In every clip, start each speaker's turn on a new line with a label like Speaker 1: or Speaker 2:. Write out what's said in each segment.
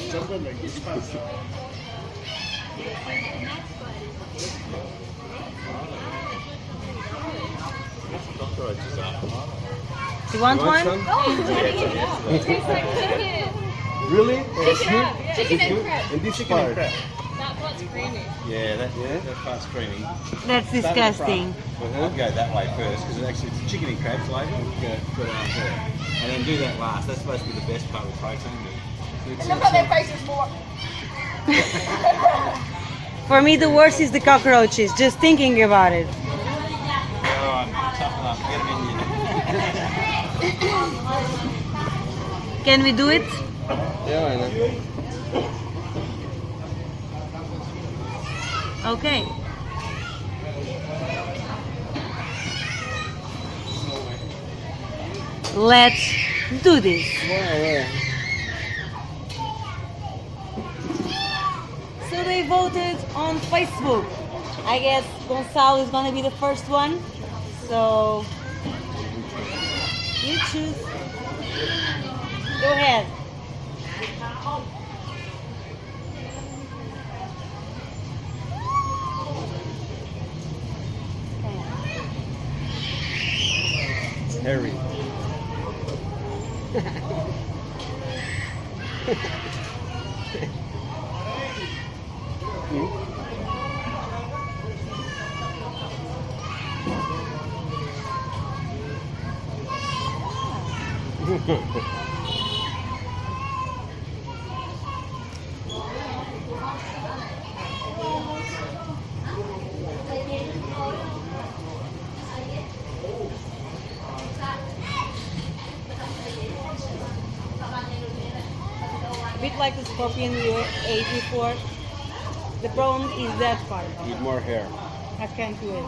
Speaker 1: You want one?
Speaker 2: It tastes like chicken.
Speaker 3: Really?
Speaker 2: Chicken and crab.
Speaker 3: And this part.
Speaker 2: That part's creamy.
Speaker 4: Yeah, that part's creamy.
Speaker 1: That's disgusting.
Speaker 4: I'd go that way first because actually it's chicken and crab flavour. Put it on there. And then do that last. That's supposed to be the best part with protein.
Speaker 2: Look how their faces more.
Speaker 1: For me, the worst is the cockroaches. Just thinking about it.
Speaker 4: Alright, toughen up. Get them in here.
Speaker 1: Can we do it?
Speaker 3: Yeah, I know.
Speaker 1: Okay. Let's do this. So they voted on Facebook. I guess Gonzalo is gonna be the first one. So you choose. Go ahead.
Speaker 3: Harry.
Speaker 1: A bit like the scorpion we ate before. The problem is that part.
Speaker 3: With more hair.
Speaker 1: I can't do it.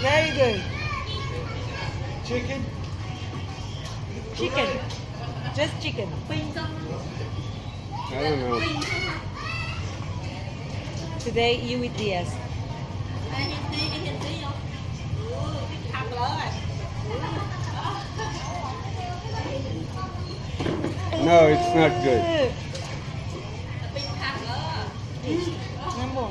Speaker 1: Very good.
Speaker 3: Chicken?
Speaker 1: Chicken. Just chicken.
Speaker 3: I don't know.
Speaker 1: Today you eat DS.
Speaker 3: No, it's not good.
Speaker 1: Number.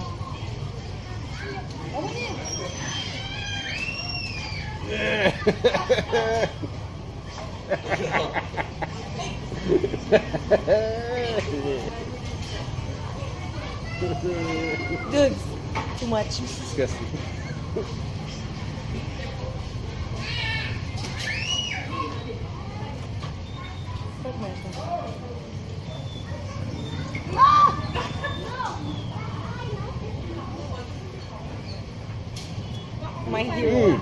Speaker 1: Good. Too much.
Speaker 3: Disgusting.
Speaker 1: My hero.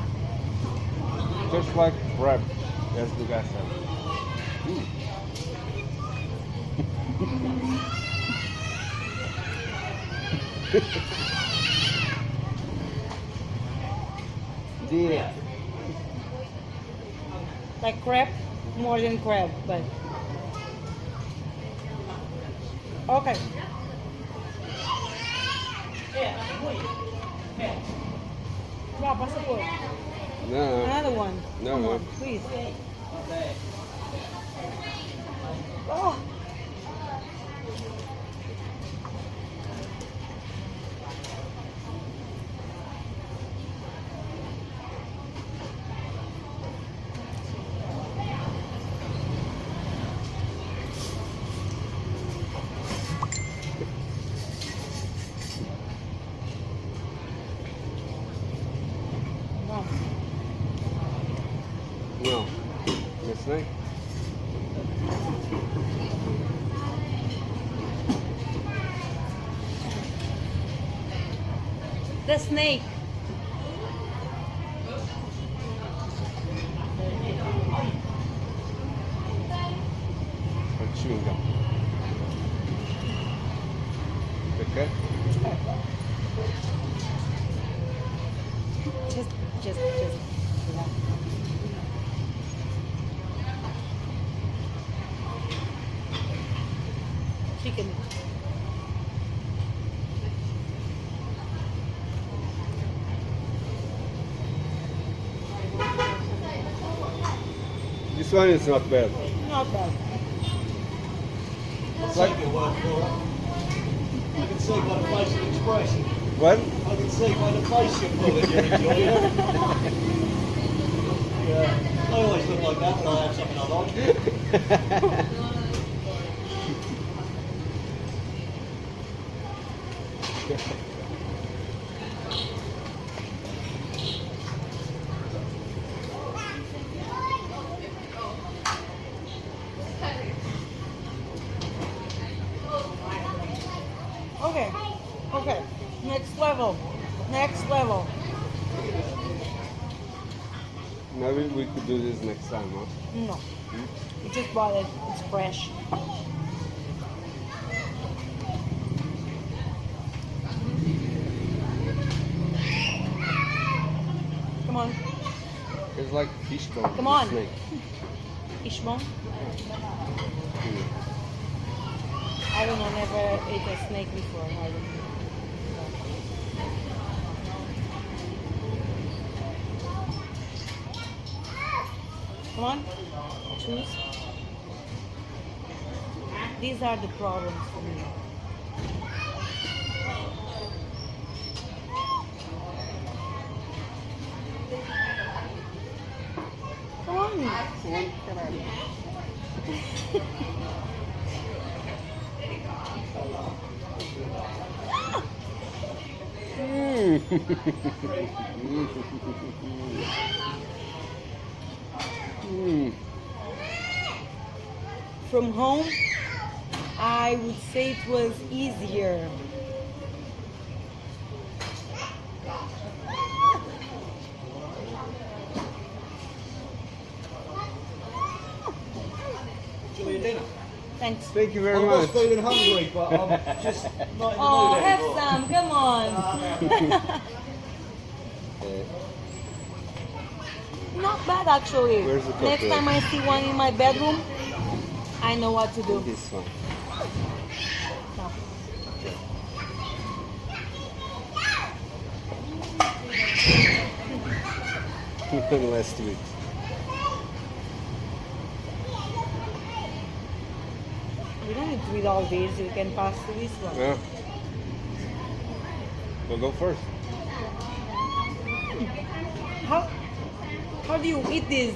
Speaker 3: Just like crab, as the guy said. Yeah.
Speaker 1: Like crab, more than crab, but okay. Wow, passport.
Speaker 3: No,
Speaker 1: Another one.
Speaker 3: No,
Speaker 1: Come
Speaker 3: no.
Speaker 1: on, please. Oh. Wow.
Speaker 3: no. That's nice.
Speaker 1: The snake.
Speaker 3: Or chewing gum. Okay.
Speaker 1: Just.
Speaker 3: This one is not bad.
Speaker 1: Not bad.
Speaker 3: It's like
Speaker 5: I can see by the facial expression.
Speaker 3: what?
Speaker 5: I can see by the facial pull that you're enjoying it. Yeah. I always look like that when I have something I like.
Speaker 1: Okay. Okay. Next level. Next level.
Speaker 3: Maybe we could do this next time, huh?
Speaker 1: No. We just bought it. It's fresh. Come on.
Speaker 3: It's like fishbone.
Speaker 1: Come on.
Speaker 3: Snake.
Speaker 1: Ishbon. I don't know, never ate a snake before. I don't know. Come on, choose. These are the problems for me. Come on. From home, I would say it was easier.
Speaker 5: Enjoy your dinner.
Speaker 1: Thanks.
Speaker 3: Thank you very
Speaker 5: I was
Speaker 3: much.
Speaker 5: feeling hungry, but I'm just not in the
Speaker 1: Oh,
Speaker 5: mood
Speaker 1: have
Speaker 5: anymore.
Speaker 1: some. Come on. Not bad actually.
Speaker 3: Where's the
Speaker 1: Next
Speaker 3: cockroach?
Speaker 1: time I see one in my bedroom, I know what to do.
Speaker 3: This one.
Speaker 1: No.
Speaker 3: Last week.
Speaker 1: We don't need to read all these. We can pass to this one.
Speaker 3: Yeah. We'll go first.
Speaker 1: How do you eat this?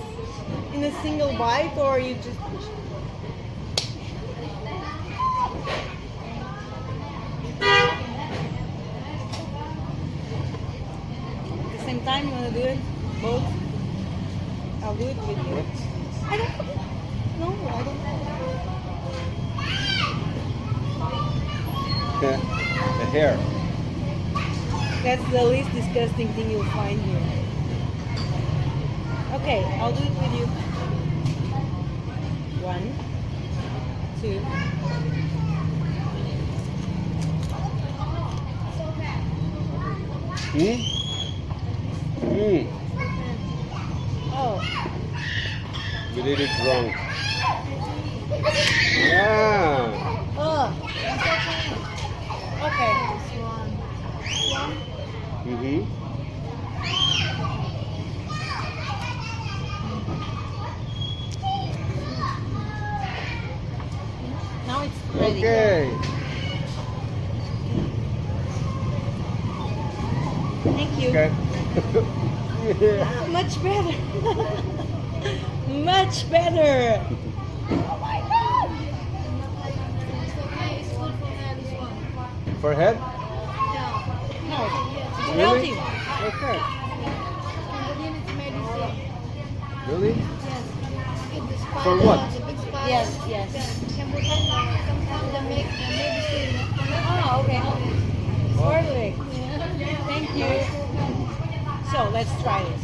Speaker 1: In a single bite, or you just? At the same time, you wanna do it both? I'll do it with you.
Speaker 3: What?
Speaker 1: I don't. No, I don't know.
Speaker 3: The hair.
Speaker 1: That's the least disgusting thing you'll find here. Okay, I'll do it with you. 1, 2. Oh,
Speaker 3: We did it wrong. Yeah.
Speaker 1: okay.
Speaker 3: Mm-hmm.
Speaker 1: Now it's ready.
Speaker 3: Okay.
Speaker 1: Thank you.
Speaker 3: Okay. Yeah.
Speaker 1: Ah, much better. Much better. Oh my god.
Speaker 2: It's good for her, this one.
Speaker 3: For head?
Speaker 1: No, it's
Speaker 3: Really?
Speaker 1: healthy.
Speaker 3: Okay.
Speaker 2: Cambodian is medicine.
Speaker 3: Really?
Speaker 2: Yes. It's the spider,
Speaker 3: For what?
Speaker 2: the big spider.
Speaker 1: Yes, yes.
Speaker 2: Cambodian, sometimes they make the medicine.
Speaker 1: Oh, okay. Perfect. Thank you. So let's try this.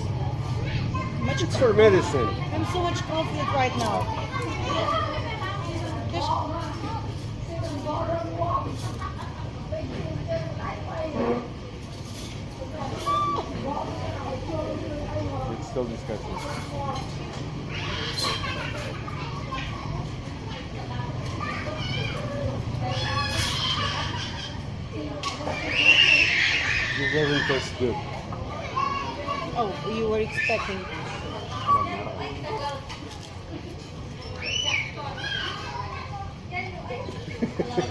Speaker 3: It's for medicine.
Speaker 1: I'm so much confident right now. Just
Speaker 3: It's still disgusting. This doesn't taste good.
Speaker 1: oh, you were expecting.
Speaker 3: This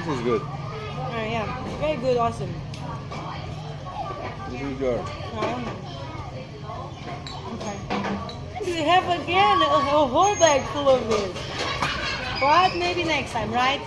Speaker 3: is good.
Speaker 1: Yeah, very good, awesome.
Speaker 3: This is yours.
Speaker 1: Okay. We have again a whole bag full of this. But maybe next time, right?